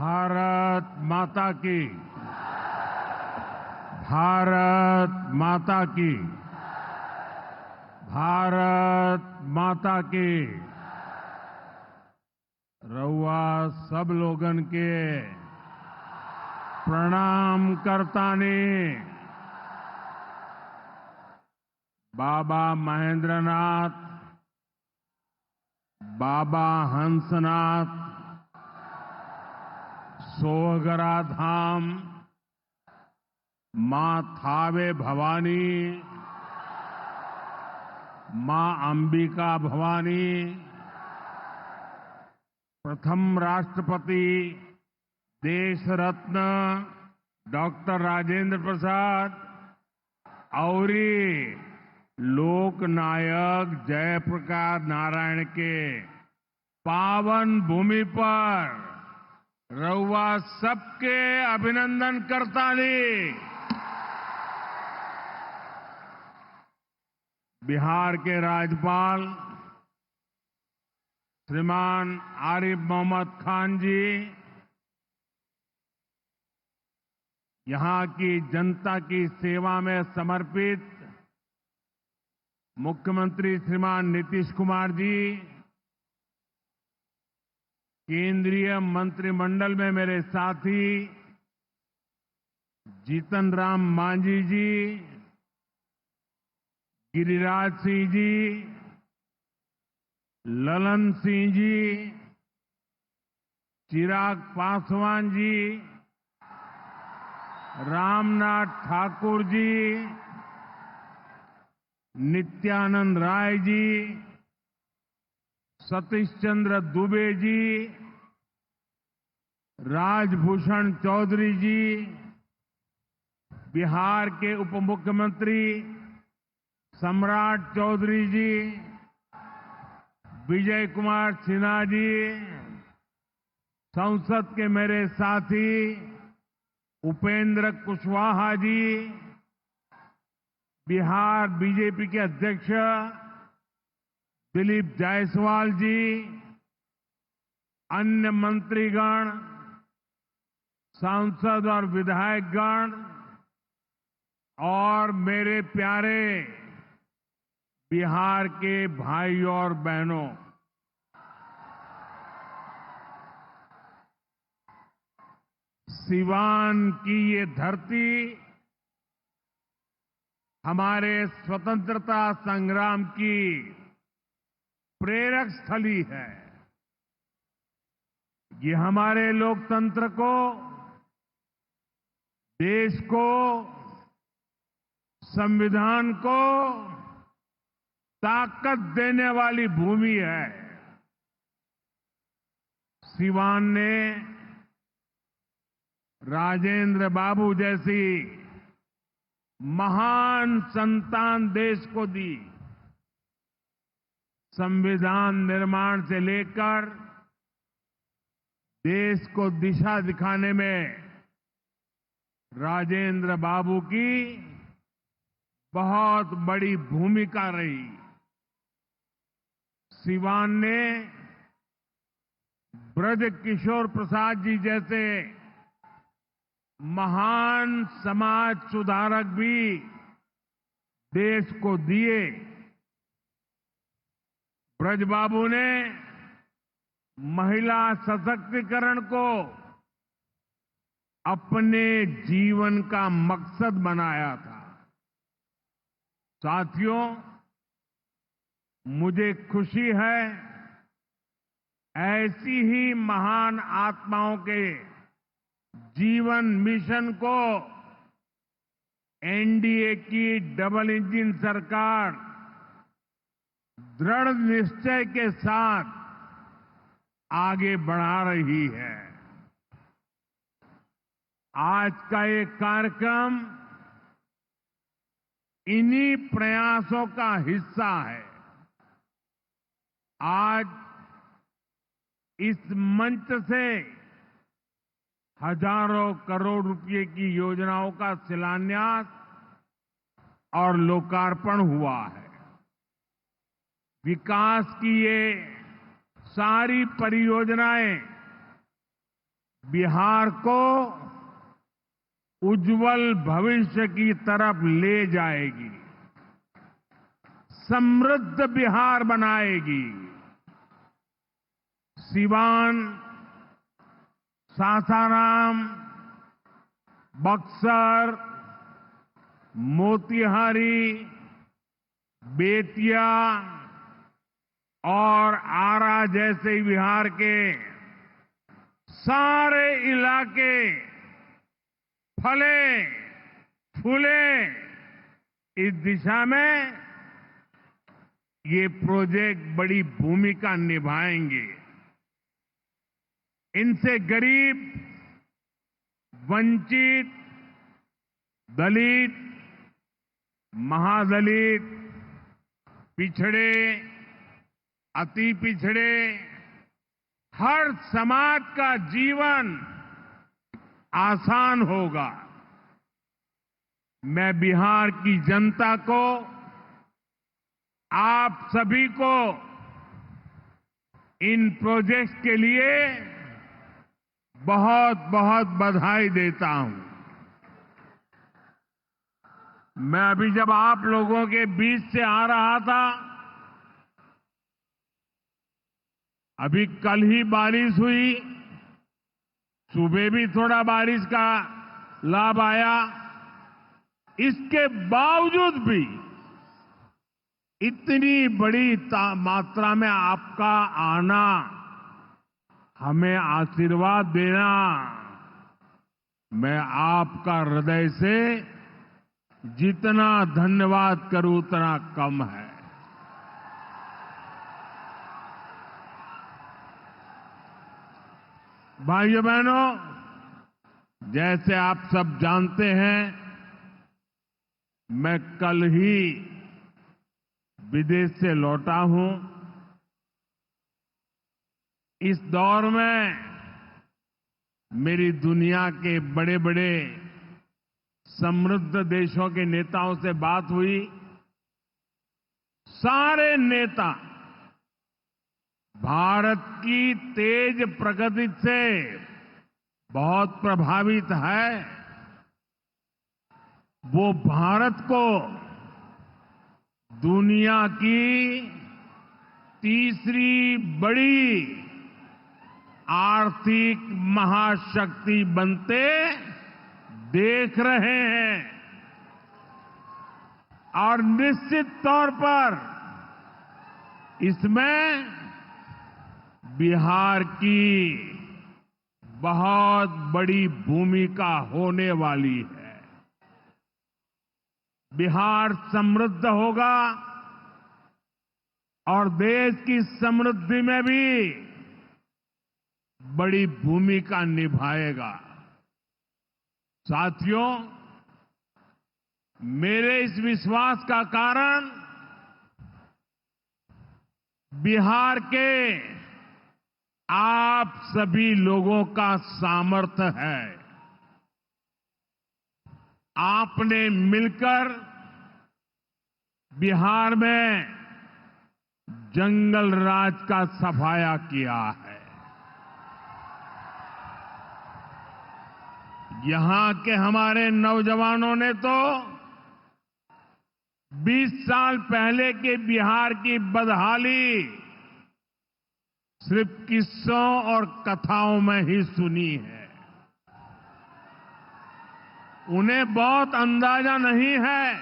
भारत माता की। भारत माता की। भारत माता की। रउआ सब लोगन के प्रणाम करतानी। बाबा महेंद्रनाथ, बाबा हंसनाथ, सोहगरा धाम, मां थावे भवानी, मां अंबिका भवानी, प्रथम राष्ट्रपति देश रत्न डॉक्टर राजेंद्र प्रसाद और लोक नायक जयप्रकाश नारायण के पावन भूमि पर रउआ सबके अभिनंदन करतानी। बिहार के राज्यपाल श्रीमान आरिफ मोहम्मद खान जी, यहां की जनता की सेवा में समर्पित मुख्यमंत्री श्रीमान नीतीश कुमार जी, केंद्रीय मंत्रिमंडल में मेरे साथी जीतन राम मांझी जी, गिरिराज सिंह जी, ललन सिंह जी, चिराग पासवान जी, रामनाथ ठाकुर जी, नित्यानंद राय जी, सतीश चंद्र दुबे जी, राजभूषण चौधरी जी, बिहार के उप मुख्यमंत्री सम्राट चौधरी जी, विजय कुमार सिन्हा जी, संसद के मेरे साथी उपेंद्र कुशवाहा जी, बिहार बीजेपी के अध्यक्ष दिलीप जायसवाल जी, अन्य मंत्रीगण, सांसद और विधायकगण और मेरे प्यारे बिहार के भाइयों और बहनों, सिवान की ये धरती हमारे स्वतंत्रता संग्राम की प्रेरक स्थली है। ये हमारे लोकतंत्र को, देश को, संविधान को ताकत देने वाली भूमि है। सिवान ने राजेंद्र बाबू जैसी महान संतान देश को दी। संविधान निर्माण से लेकर देश को दिशा दिखाने में राजेंद्र बाबू की बहुत बड़ी भूमिका रही। सिवान ने ब्रज किशोर प्रसाद जी जैसे महान समाज सुधारक भी देश को दिए। ब्रजबाबू ने महिला सशक्तिकरण को अपने जीवन का मकसद बनाया था। साथियों, मुझे खुशी है ऐसी ही महान आत्माओं के जीवन मिशन को एनडीए की डबल इंजन सरकार दृढ़ निश्चय के साथ आगे बढ़ा रही है। आज का ये कार्यक्रम इन्हीं प्रयासों का हिस्सा है। आज इस मंच से हजारों करोड़ रुपए की योजनाओं का शिलान्यास और लोकार्पण हुआ है। विकास की ये सारी परियोजनाएं बिहार को उज्जवल भविष्य की तरफ ले जाएगी, समृद्ध बिहार बनाएगी। सिवान, सासाराम, बक्सर, मोतिहारी, बेतिया और आरा जैसे बिहार के सारे इलाके फले फूले। इस दिशा में ये प्रोजेक्ट बड़ी भूमिका निभाएंगे। इनसे गरीब, वंचित, दलित, महादलित, पिछड़े, अति पिछड़े, हर समाज का जीवन आसान होगा। मैं बिहार की जनता को, आप सभी को इन प्रोजेक्ट्स के लिए बहुत बहुत बधाई देता हूं। मैं अभी जब आप लोगों के बीच से आ रहा था, अभी कल ही बारिश हुई, सुबह भी थोड़ा बारिश का लाभ आया। इसके बावजूद भी इतनी बड़ी मात्रा में आपका आना, हमें आशीर्वाद देना, मैं आपका हृदय से जितना धन्यवाद करूं उतना कम है। भाइयों बहनों, जैसे आप सब जानते हैं, मैं कल ही विदेश से लौटा हूं। इस दौर में मेरी दुनिया के बड़े बड़े समृद्ध देशों के नेताओं से बात हुई। सारे नेता भारत की तेज प्रगति से बहुत प्रभावित है। वो भारत को दुनिया की तीसरी बड़ी आर्थिक महाशक्ति बनते देख रहे हैं और निश्चित तौर पर इसमें बिहार की बहुत बड़ी भूमिका होने वाली है। बिहार समृद्ध होगा और देश की समृद्धि में भी बड़ी भूमिका निभाएगा। साथियों, मेरे इस विश्वास का कारण बिहार के आप सभी लोगों का सामर्थ्य है। आपने मिलकर बिहार में जंगल राज का सफाया किया है। यहां के हमारे नौजवानों ने तो 20 साल पहले के बिहार की बदहाली सिर्फ किस्सों और कथाओं में ही सुनी है। उन्हें बहुत अंदाजा नहीं है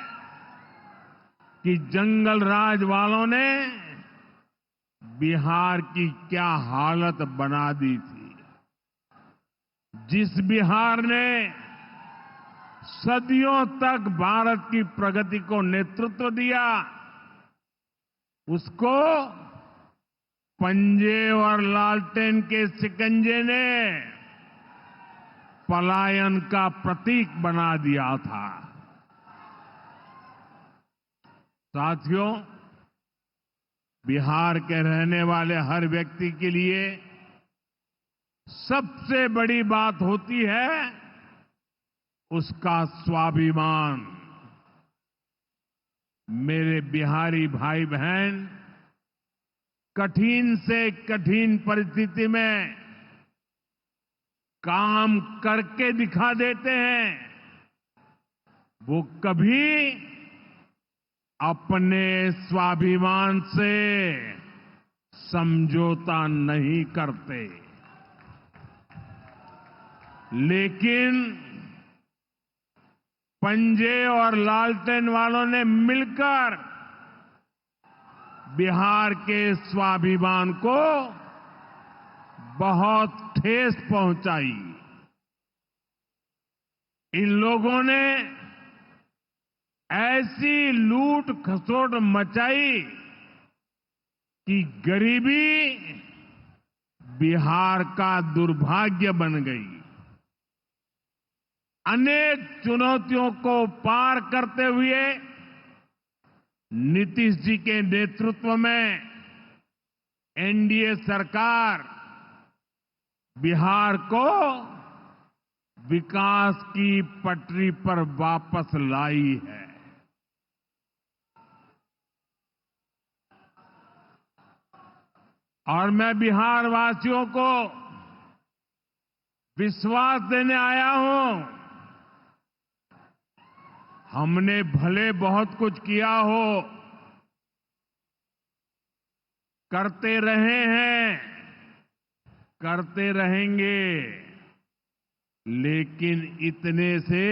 कि जंगल राज वालों ने बिहार की क्या हालत बना दी थी। जिस बिहार ने सदियों तक भारत की प्रगति को नेतृत्व दिया, उसको पंजे और लालटेन के शिकंजे ने पलायन का प्रतीक बना दिया था। साथियों, बिहार के रहने वाले हर व्यक्ति के लिए सबसे बड़ी बात होती है उसका स्वाभिमान। मेरे बिहारी भाई बहन कठिन से कठिन परिस्थिति में काम करके दिखा देते हैं, वो कभी अपने स्वाभिमान से समझौता नहीं करते। लेकिन पंजे और लालटेन वालों ने मिलकर बिहार के स्वाभिमान को बहुत ठेस पहुंचाई। इन लोगों ने ऐसी लूट खसोट मचाई कि गरीबी बिहार का दुर्भाग्य बन गई। अनेक चुनौतियों को पार करते हुए नीतीश जी के नेतृत्व में एनडीए सरकार बिहार को विकास की पटरी पर वापस लाई है। और मैं बिहार वासियों को विश्वास देने आया हूं, हमने भले बहुत कुछ किया हो, करते रहे हैं, करते रहेंगे, लेकिन इतने से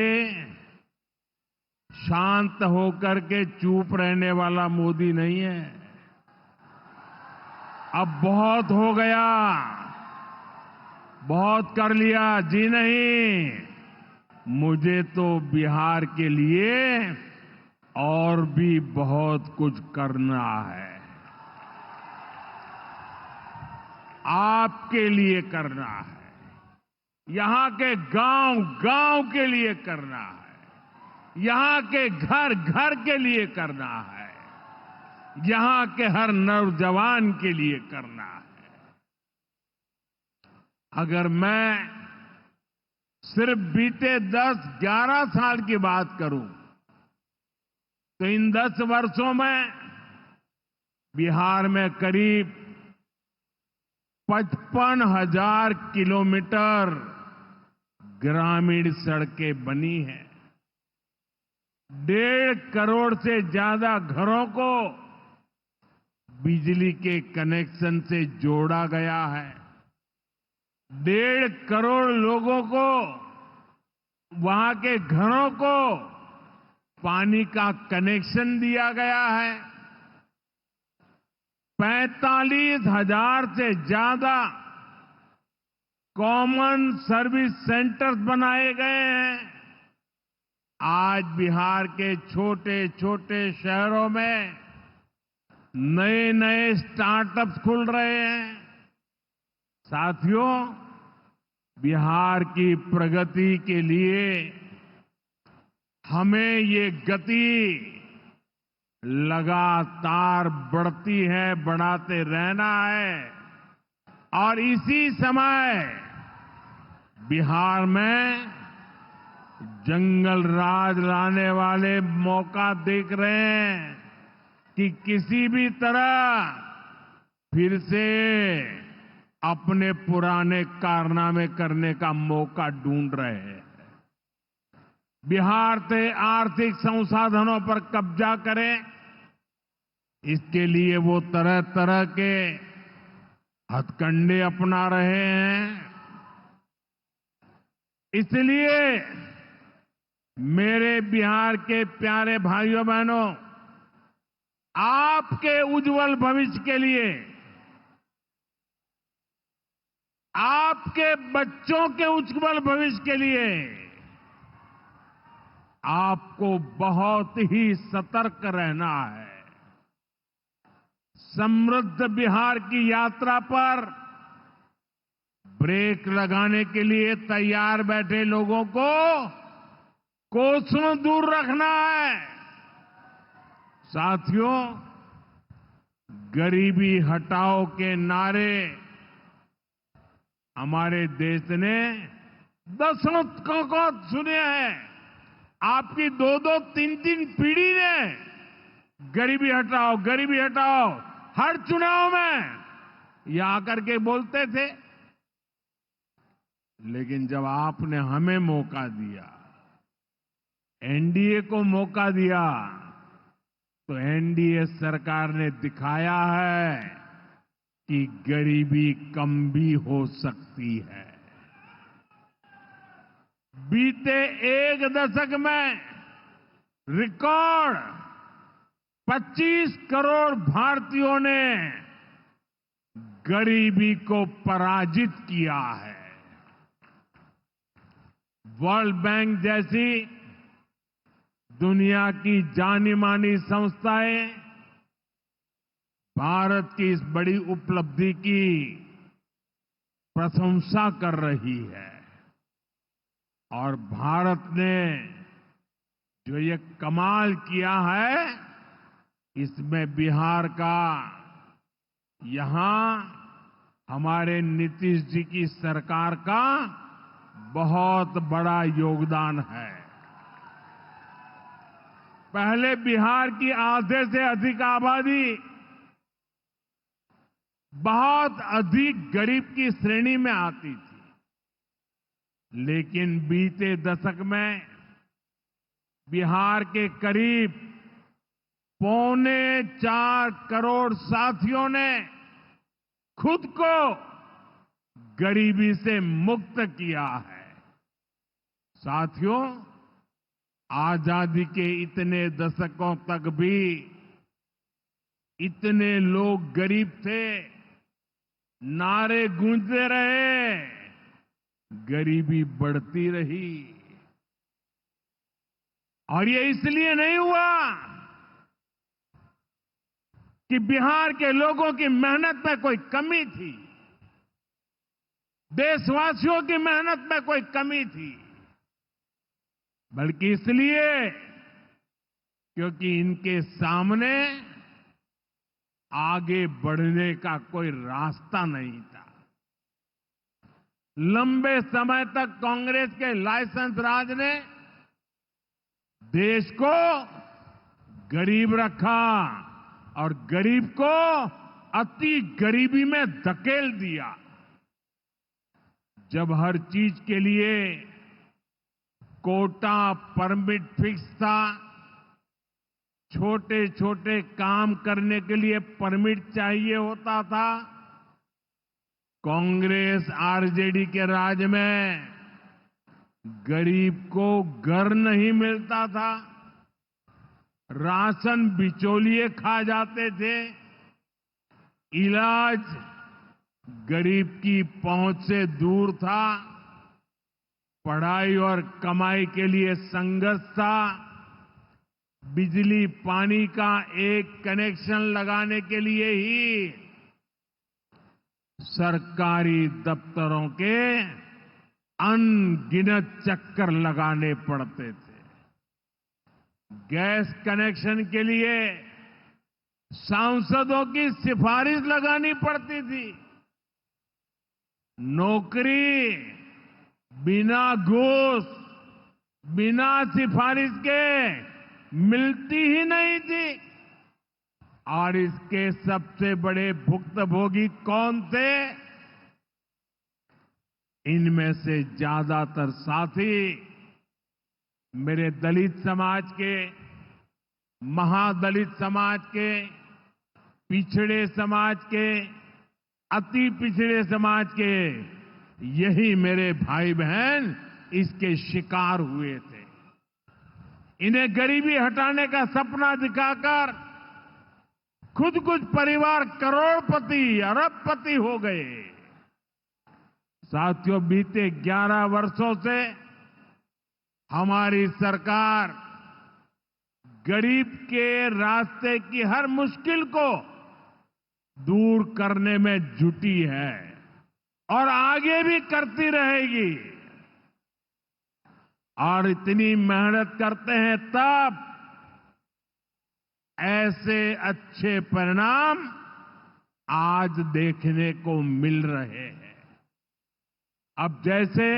शांत होकर के चुप रहने वाला मोदी नहीं है। अब बहुत हो गया, बहुत कर लिया जी नहीं, मुझे तो बिहार के लिए और भी बहुत कुछ करना है, आपके लिए करना है, यहां के गांव गांव के लिए करना है, यहां के घर घर के लिए करना है, यहां के हर नौजवान के लिए करना है। अगर मैं सिर्फ बीते 10-11 साल की बात करूं तो इन 10 वर्षों में बिहार में करीब 55,000 किलोमीटर ग्रामीण सड़कें बनी हैं। 1.5 करोड़ से ज्यादा घरों को बिजली के कनेक्शन से जोड़ा गया है। 1.5 करोड़ लोगों को, वहां के घरों को पानी का कनेक्शन दिया गया है। 45,000 से ज्यादा कॉमन सर्विस सेंटर्स बनाए गए हैं। आज बिहार के छोटे छोटे शहरों में नए नए स्टार्टअप्स खुल रहे हैं। साथियों, बिहार की प्रगति के लिए हमें ये गति लगातार बढ़ती है, बढ़ाते रहना है। और इसी समय बिहार में जंगल राज लाने वाले मौका देख रहे हैं कि किसी भी तरह फिर से अपने पुराने कारनामे करने का मौका ढूंढ रहे हैं। बिहार से आर्थिक संसाधनों पर कब्जा करें, इसके लिए वो तरह तरह के हथकंडे अपना रहे हैं। इसलिए मेरे बिहार के प्यारे भाइयों बहनों, आपके उज्जवल भविष्य के लिए, आपके बच्चों के उज्जवल भविष्य के लिए आपको बहुत ही सतर्क रहना है। समृद्ध बिहार की यात्रा पर ब्रेक लगाने के लिए तैयार बैठे लोगों को कोसों दूर रखना है। साथियों, गरीबी हटाओ के नारे हमारे देश ने दशकों को सुने हैं। आपकी 2-2, 3-3 पीढ़ी ने गरीबी हटाओ, गरीबी हटाओ, हर चुनाव में ये आकर के बोलते थे। लेकिन जब आपने हमें मौका दिया, एनडीए को मौका दिया, तो एनडीए सरकार ने दिखाया है कि गरीबी कम भी हो सकती है। बीते एक दशक में रिकॉर्ड 25 करोड़ भारतीयों ने गरीबी को पराजित किया है। वर्ल्ड बैंक जैसी दुनिया की जानी मानी संस्थाएं भारत की इस बड़ी उपलब्धि की प्रशंसा कर रही है और भारत ने जो ये कमाल किया है, इसमें बिहार का यहां हमारे नीतीश जी की सरकार का बहुत बड़ा योगदान है। पहले बिहार की आधे से अधिक आबादी बहुत अधिक गरीब की श्रेणी में आती थी, लेकिन बीते दशक में बिहार के करीब 4.25 करोड़ साथियों ने खुद को गरीबी से मुक्त किया है। साथियों, आजादी के इतने दशकों तक भी इतने लोग गरीब थे, नारे गूंजते रहे, गरीबी बढ़ती रही। और ये इसलिए नहीं हुआ कि बिहार के लोगों की मेहनत में कोई कमी थी, देशवासियों की मेहनत में कोई कमी थी, बल्कि इसलिए क्योंकि इनके सामने आगे बढ़ने का कोई रास्ता नहीं था। लंबे समय तक कांग्रेस के लाइसेंस राज ने देश को गरीब रखा और गरीब को अति गरीबी में धकेल दिया। जब हर चीज के लिए कोटा परमिट फिक्स था, छोटे छोटे काम करने के लिए परमिट चाहिए होता था, कांग्रेस आरजेडी के राज में गरीब को घर नहीं मिलता था, राशन बिचौलिए खा जाते थे, इलाज गरीब की पहुंच से दूर था, पढ़ाई और कमाई के लिए संघर्ष था, बिजली पानी का एक कनेक्शन लगाने के लिए ही सरकारी दफ्तरों के अनगिनत चक्कर लगाने पड़ते थे। गैस कनेक्शन के लिए सांसदों की सिफारिश लगानी पड़ती थी। नौकरी बिना घूस, बिना सिफारिश के मिलती ही नहीं थी। और इसके सबसे बड़े भुक्तभोगी कौन थे? इनमें से ज्यादातर साथी मेरे दलित समाज के, महादलित समाज के, पिछड़े समाज के, अति पिछड़े समाज के, यही मेरे भाई बहन इसके शिकार हुए थे। इन्हें गरीबी हटाने का सपना दिखाकर खुद कुछ परिवार करोड़पति, अरबपति हो गए। साथियों, बीते 11 वर्षों से हमारी सरकार गरीब के रास्ते की हर मुश्किल को दूर करने में जुटी है और आगे भी करती रहेगी। और इतनी मेहनत करते हैं तब ऐसे अच्छे परिणाम आज देखने को मिल रहे हैं। अब जैसे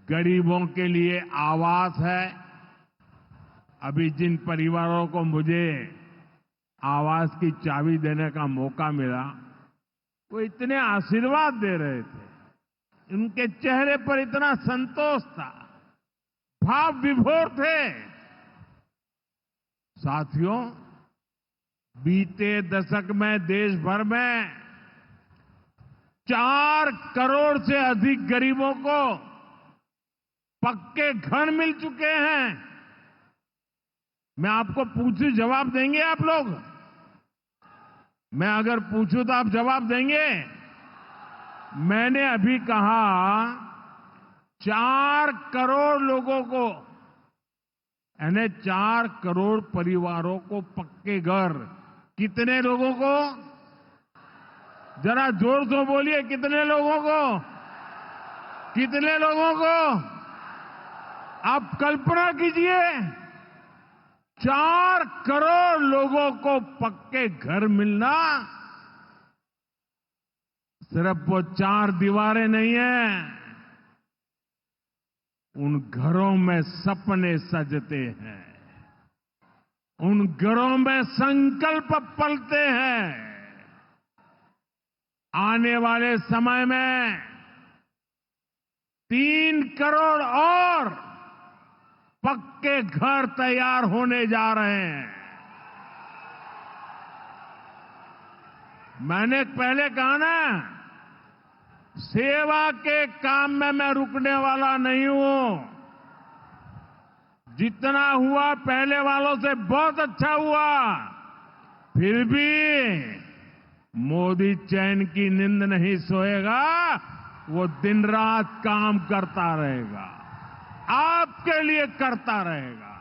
गरीबों के लिए आवास है, अभी जिन परिवारों को मुझे आवास की चाबी देने का मौका मिला, वो इतने आशीर्वाद दे रहे थे। उनके चेहरे पर इतना संतोष था, भाव विभोर थे। साथियों, बीते दशक में देश भर में 4 करोड़ से अधिक गरीबों को पक्के घर मिल चुके हैं। मैं आपको पूछूं, जवाब देंगे आप लोग? मैं अगर पूछूं तो आप जवाब देंगे? मैंने अभी कहा 4 करोड़ लोगों को, यानी 4 करोड़ परिवारों को पक्के घर। कितने लोगों को? जरा जोर से बोलिए, कितने लोगों को? कितने लोगों को? आप कल्पना कीजिए, 4 करोड़ लोगों को पक्के घर मिलना। सिर्फ वो 4 दीवारें नहीं है, उन घरों में सपने सजते हैं, उन घरों में संकल्प पलते हैं। आने वाले समय में 3 करोड़ और पक्के घर तैयार होने जा रहे हैं। मैंने पहले कहा ना, सेवा के काम में मैं रुकने वाला नहीं हूं। जितना हुआ पहले वालों से बहुत अच्छा हुआ, फिर भी मोदी चैन की नींद नहीं सोएगा, वो दिन रात काम करता रहेगा, आपके लिए करता रहेगा।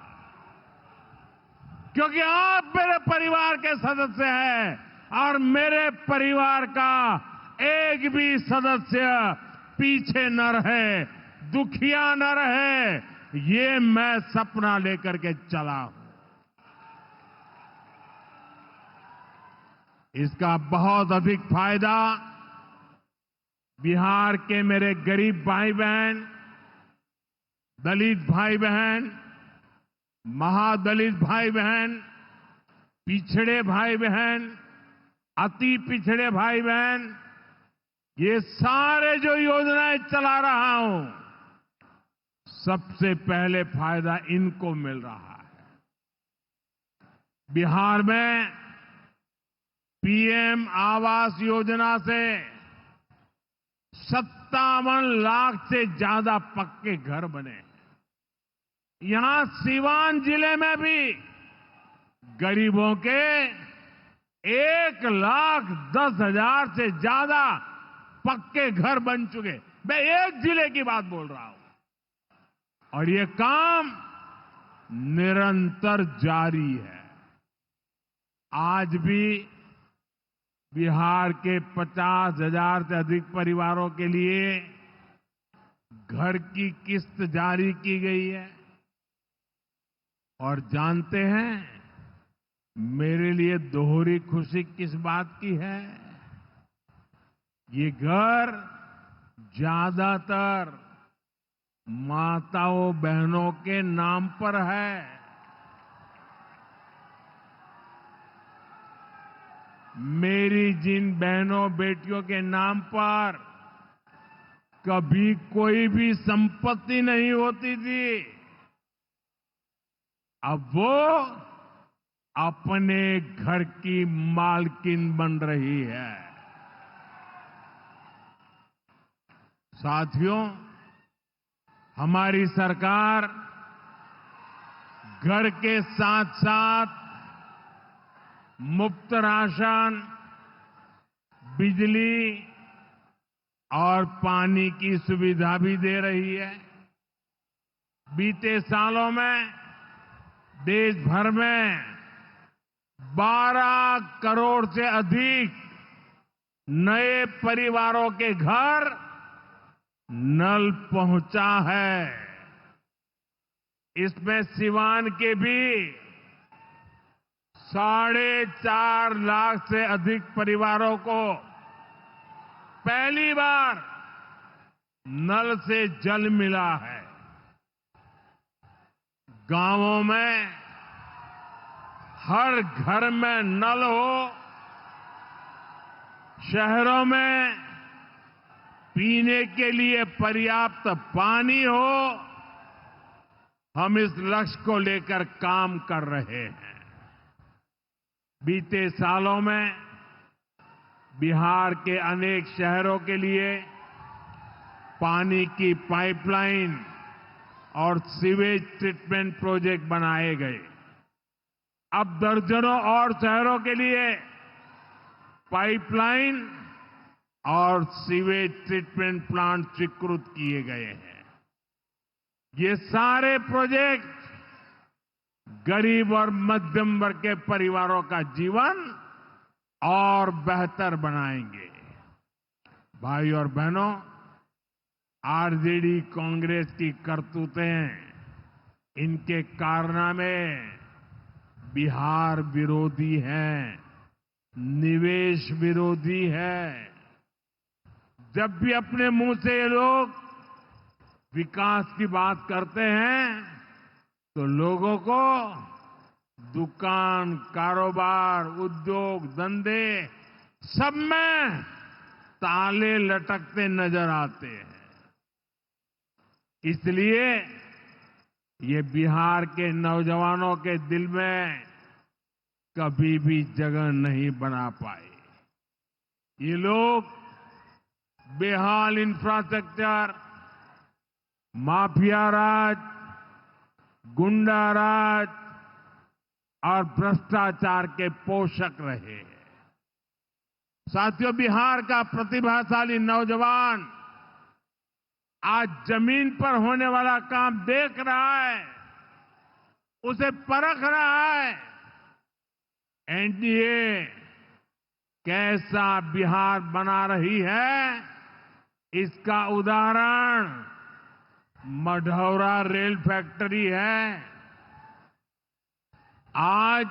क्योंकि आप मेरे परिवार के सदस्य हैं और मेरे परिवार का एक भी सदस्य पीछे न रहे, दुखिया न रहे, ये मैं सपना लेकर के चला हूं। इसका बहुत अधिक फायदा बिहार के मेरे गरीब भाई बहन, दलित भाई बहन, महादलित भाई बहन, पिछड़े भाई बहन, अति पिछड़े भाई बहन, ये सारे जो योजनाएं चला रहा हूं, सबसे पहले फायदा इनको मिल रहा है। बिहार में पीएम आवास योजना से 57 लाख से ज्यादा पक्के घर बने हैं। यहां सीवान जिले में भी गरीबों के 1,10,000 से ज्यादा पक्के घर बन चुके। मैं एक जिले की बात बोल रहा हूं और ये काम निरंतर जारी है। आज भी बिहार के 50,000 से अधिक परिवारों के लिए घर की किस्त जारी की गई है। और जानते हैं मेरे लिए दोहरी खुशी किस बात की है? ये घर ज्यादातर माताओं बहनों के नाम पर है। मेरी जिन बहनों बेटियों के नाम पर कभी कोई भी संपत्ति नहीं होती थी, अब वो अपने घर की मालकिन बन रही है। साथियों, हमारी सरकार घर के साथ साथ मुफ्त राशन, बिजली और पानी की सुविधा भी दे रही है। बीते सालों में देश भर में 12 करोड़ से अधिक नए परिवारों के घर नल पहुंचा है। इसमें सिवान के भी 4.5 लाख से अधिक परिवारों को पहली बार नल से जल मिला है। गांवों में हर घर में नल हो, शहरों में पीने के लिए पर्याप्त पानी हो, हम इस लक्ष्य को लेकर काम कर रहे हैं। बीते सालों में बिहार के अनेक शहरों के लिए पानी की पाइपलाइन और सीवेज ट्रीटमेंट प्रोजेक्ट बनाए गए। अब दर्जनों और शहरों के लिए पाइपलाइन और सीवेज ट्रीटमेंट प्लांट स्वीकृत किए गए हैं। ये सारे प्रोजेक्ट गरीब और मध्यम वर्ग के परिवारों का जीवन और बेहतर बनाएंगे। भाई और बहनों, आरजेडी कांग्रेस की करतूतें, इनके कारनामे बिहार विरोधी हैं, निवेश विरोधी है। जब भी अपने मुंह से ये लोग विकास की बात करते हैं तो लोगों को दुकान, कारोबार, उद्योग, धंधे सब में ताले लटकते नजर आते हैं। इसलिए ये बिहार के नौजवानों के दिल में कभी भी जगह नहीं बना पाए। ये लोग बेहाल इंफ्रास्ट्रक्चर, माफिया राज, गुंडा राज और भ्रष्टाचार के पोषक रहे हैं। साथियों, बिहार का प्रतिभाशाली नौजवान आज जमीन पर होने वाला काम देख रहा है, उसे परख रहा है। एनडीए कैसा बिहार बना रही है, इसका उदाहरण मढ़ौरा रेल फैक्ट्री है। आज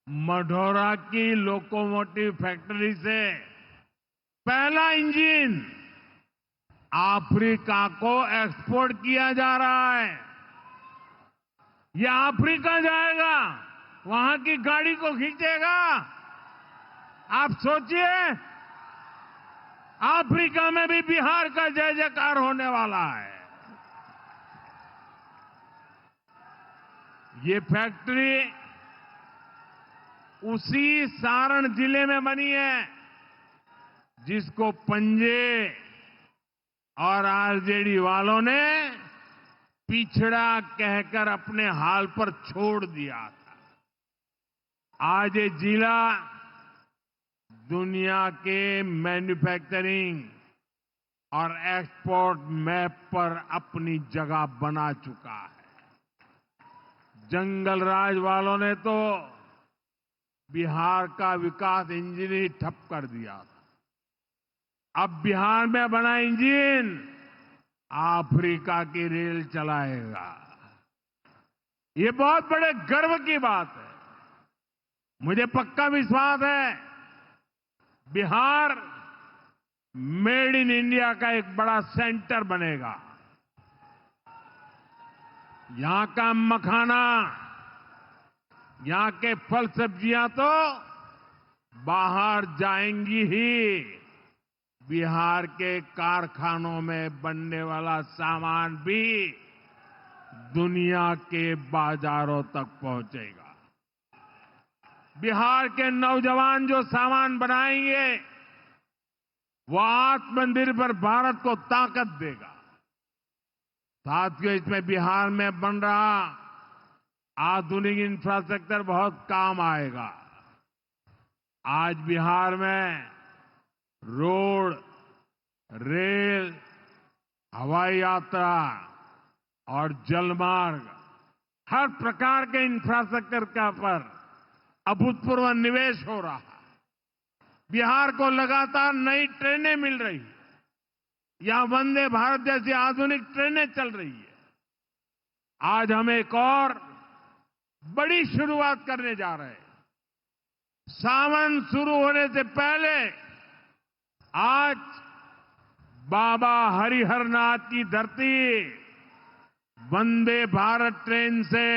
मढ़ौरा की लोकोमोटिव फैक्ट्री से पहला इंजन अफ्रीका को एक्सपोर्ट किया जा रहा है। यह अफ्रीका जाएगा, वहां की गाड़ी को खींचेगा। आप सोचिए, अफ्रीका में भी बिहार का जय जयकार होने वाला है। ये फैक्ट्री उसी सारण जिले में बनी है जिसको पंजे और आरजेडी वालों ने पिछड़ा कहकर अपने हाल पर छोड़ दिया था। आज ये जिला दुनिया के मैन्युफैक्चरिंग और एक्सपोर्ट मैप पर अपनी जगह बना चुका है। जंगल राज वालों ने तो बिहार का विकास इंजन ही ठप कर दिया था। अब बिहार में बना इंजन अफ्रीका की रेल चलाएगा। ये बहुत बड़े गर्व की बात है। मुझे पक्का विश्वास है बिहार मेड इन इंडिया का एक बड़ा सेंटर बनेगा। यहां का मखाना, यहां के फल सब्जियां तो बाहर जाएंगी ही। बिहार के कारखानों में बनने वाला सामान भी दुनिया के बाजारों तक पहुंचेगा। बिहार के नौजवान जो सामान बनाएंगे वो आत्मनिर्भर भारत को ताकत देगा। साथियों, इसमें बिहार में बन रहा आधुनिक इंफ्रास्ट्रक्चर बहुत काम आएगा। आज बिहार में रोड, रेल, हवाई यात्रा और जलमार्ग, हर प्रकार के इंफ्रास्ट्रक्चर का पर अभूतपूर्व निवेश हो रहा है। बिहार को लगातार नई ट्रेनें मिल रही है। यहां वंदे भारत जैसी आधुनिक ट्रेनें चल रही है। आज हम एक और बड़ी शुरुआत करने जा रहे हैं। सावन शुरू होने से पहले आज बाबा हरिहरनाथ की धरती वंदे भारत ट्रेन से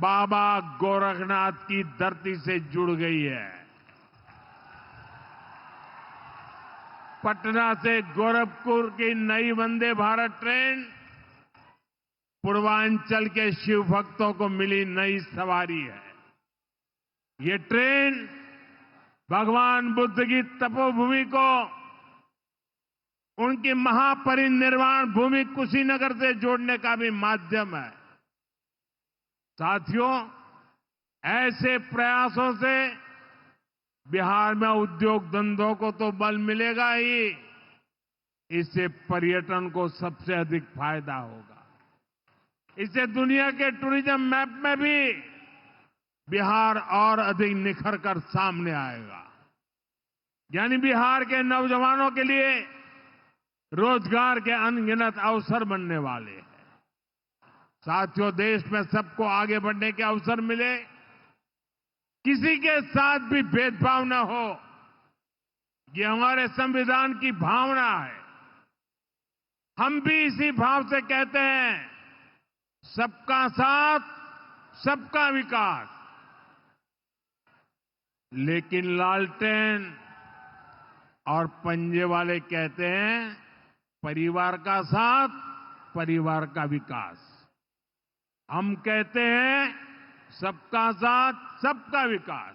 बाबा गोरखनाथ की धरती से जुड़ गई है। पटना से गोरखपुर की नई वंदे भारत ट्रेन पूर्वांचल के शिव भक्तों को मिली नई सवारी है। ये ट्रेन भगवान बुद्ध की तपोभूमि को उनकी महापरिनिर्वाण भूमि कुशीनगर से जोड़ने का भी माध्यम है। साथियों, ऐसे प्रयासों से बिहार में उद्योग धंधों को तो बल मिलेगा ही, इससे पर्यटन को सबसे अधिक फायदा होगा। इससे दुनिया के टूरिज्म मैप में भी बिहार और अधिक निखर कर सामने आएगा। यानी बिहार के नौजवानों के लिए रोजगार के अनगिनत अवसर बनने वाले हैं। साथियों, देश में सबको आगे बढ़ने के अवसर मिले, किसी के साथ भी भेदभाव न हो, ये हमारे संविधान की भावना है। हम भी इसी भाव से कहते हैं, सबका साथ, सबका विकास। लेकिन लालटेन और पंजे वाले कहते हैं, परिवार का साथ, परिवार का विकास। हम कहते हैं सबका साथ, सबका विकास।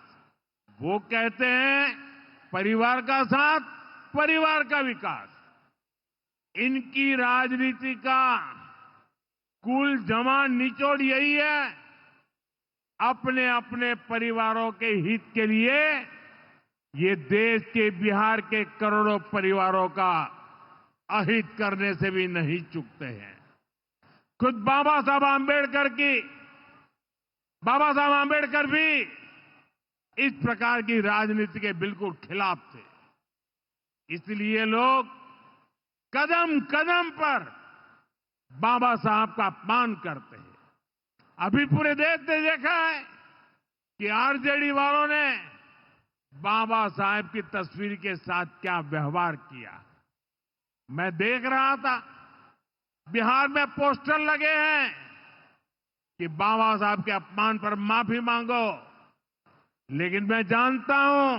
वो कहते हैं परिवार का साथ, परिवार का विकास। इनकी राजनीति का कुल जमा निचोड़ यही है, अपने अपने परिवारों के हित के लिए ये देश के बिहार के करोड़ों परिवारों का अहित करने से भी नहीं चूकते हैं। खुद बाबा साहब आंबेडकर भी इस प्रकार की राजनीति के बिल्कुल खिलाफ थे। इसलिए लोग कदम कदम पर बाबा साहब का अपमान करते हैं। अभी पूरे देश ने देखा है कि आरजेडी वालों ने बाबा साहब की तस्वीर के साथ क्या व्यवहार किया। मैं देख रहा था, बिहार में पोस्टर लगे हैं कि बाबा साहब के अपमान पर माफी मांगो। लेकिन मैं जानता हूं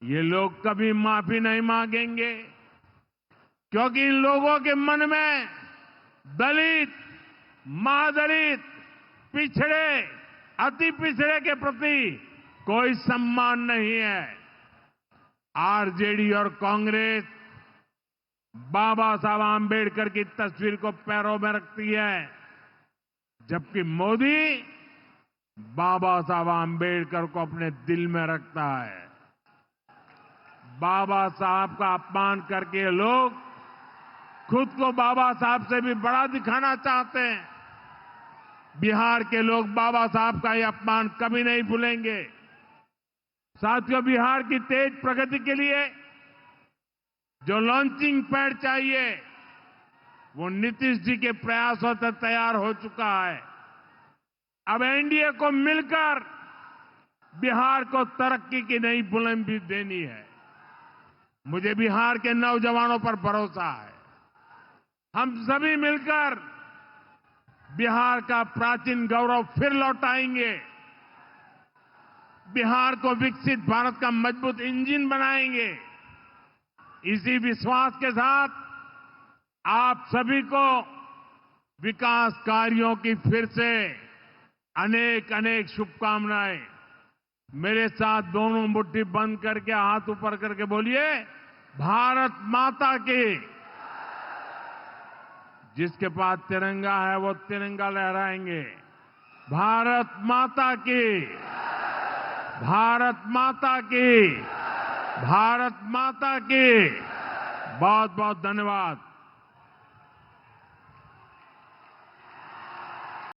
ये लोग कभी माफी नहीं मांगेंगे, क्योंकि इन लोगों के मन में दलित, महादलित, पिछड़े, अति पिछड़े के प्रति कोई सम्मान नहीं है। आरजेडी और कांग्रेस बाबा साहब आंबेडकर की तस्वीर को पैरों में रखती है, जबकि मोदी बाबा साहब आंबेडकर को अपने दिल में रखता है। बाबा साहब का अपमान करके लोग खुद को बाबा साहब से भी बड़ा दिखाना चाहते हैं। बिहार के लोग बाबा साहब का यह अपमान कभी नहीं भूलेंगे। साथियों, बिहार की तेज प्रगति के लिए जो लॉन्चिंग पैड चाहिए, वो नीतीश जी के प्रयासों से तैयार हो चुका है। अब एनडीए को मिलकर बिहार को तरक्की की नई बुलंदी देनी है। मुझे बिहार के नौजवानों पर भरोसा है। हम सभी मिलकर बिहार का प्राचीन गौरव फिर लौटाएंगे। बिहार को विकसित भारत का मजबूत इंजन बनाएंगे। इसी विश्वास के साथ आप सभी को विकास कार्यों की फिर से अनेक अनेक शुभकामनाएं। मेरे साथ दोनों मुट्ठी बंद करके हाथ ऊपर करके बोलिए, भारत माता की। जिसके पास तिरंगा है वो तिरंगा लहराएंगे। भारत माता की, भारत माता की, भारत माता की। बहुत बहुत धन्यवाद।